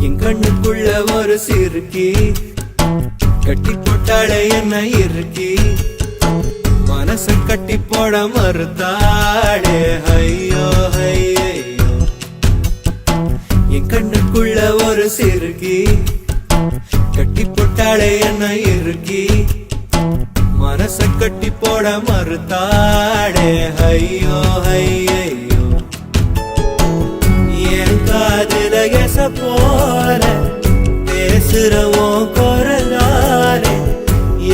என் கண்ணுக்குள்ள ஒரு சிறுக்கி கட்டி போட்டாளே என்ன இருக்கி மனச கட்டி போட மறுத்தாளே ஐயோ ஐயோ என் கண்ணுக்குள்ள ஒரு சிறுக்கி கட்டி போட்டாளே என்ன இருக்கி மனச கட்டி போட மறுத்தாளே ஐயோ ஐயோ என் காதுல எச போல பேசுறவோ குரலாலே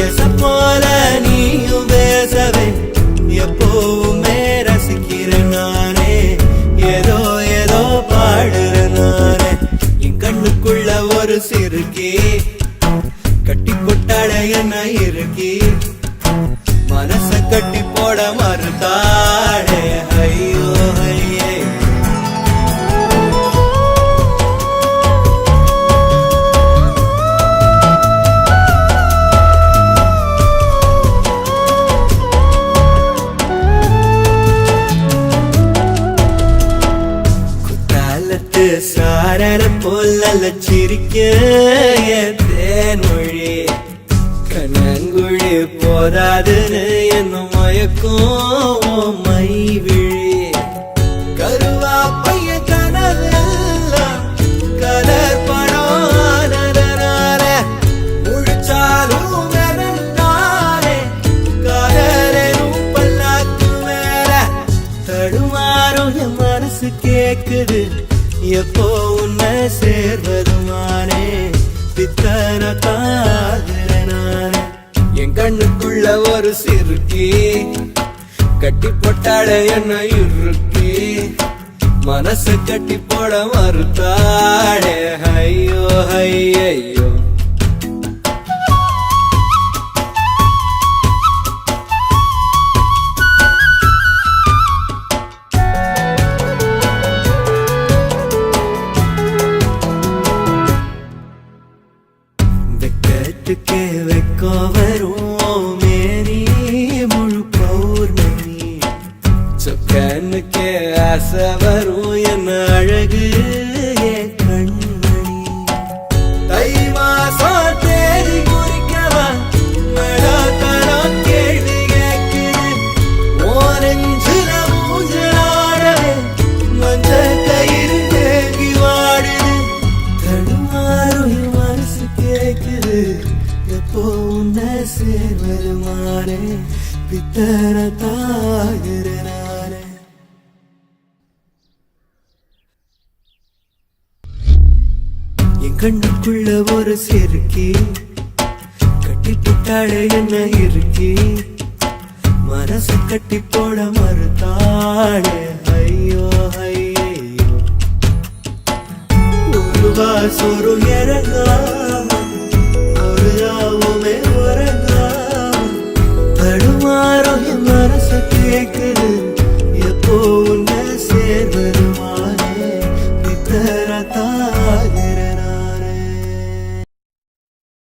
எச போல நீயும் பேசவே எப்பவுமே ரசிக்கிறேன் நானே ஏதோ ஏதோ பாடுறேன் நானே என் கண்ணுக்குள்ள ஒரு சிறுக்கி கட்டி கொட்டாட என்ன இருக்கி மனச கட்டி போட மறுத்தாடே ஐயோ ஐயே சாரர போல சிரிக்க தேன்மொழி கண்ணங்குழி போதாதுன்னு என்ன மயக்கும் மை விழி கருவா பைய கனவெல்லாம் கலர் பணான முழிச்சாலும் நானே காதலும் பல்லாக்கு மேல தடுமாறும் என் மனசு கேக்குது எப்போ உன்னை சேர்வதுமானே பித்தன தாகிறனானே என் கண்ணுக்குள்ள ஒரு சிறுக்கி கட்டி போட்டாட என்ன இருக்கி மனசு கட்டி போட மறுத்தாடே ஐயோ ஐயோ வெக்கத்துக்கே வெக்கோ வரும் மேரி முழு பௌர்ணமி சொக்கனுக்கே ஆசை வரும் என்ன அழகு என் கண்மணி தை மாசம் தேடி குறிக்கவா மடாத்தனம் கேள்வி கேட்குது ஓரஞ்சுல மூஞ்சலாடவே மஞ்ச கயிறு தேங்கி வாடுது தடுமாறும் மனசு கேக்குது எப்போ உன்னை சேர்வதுமானே பித்தன தாகிறனானே என் கண்ணுக்குள்ள ஒரு சிறுக்கி கட்டி போட்டாளே என்ன இருக்கி மனச கட்டி போட மறுத்தாளே ஐயோ ஐயோ ஒரு வாசொரு இறங்காம ஒரு ராவுமே உறங்க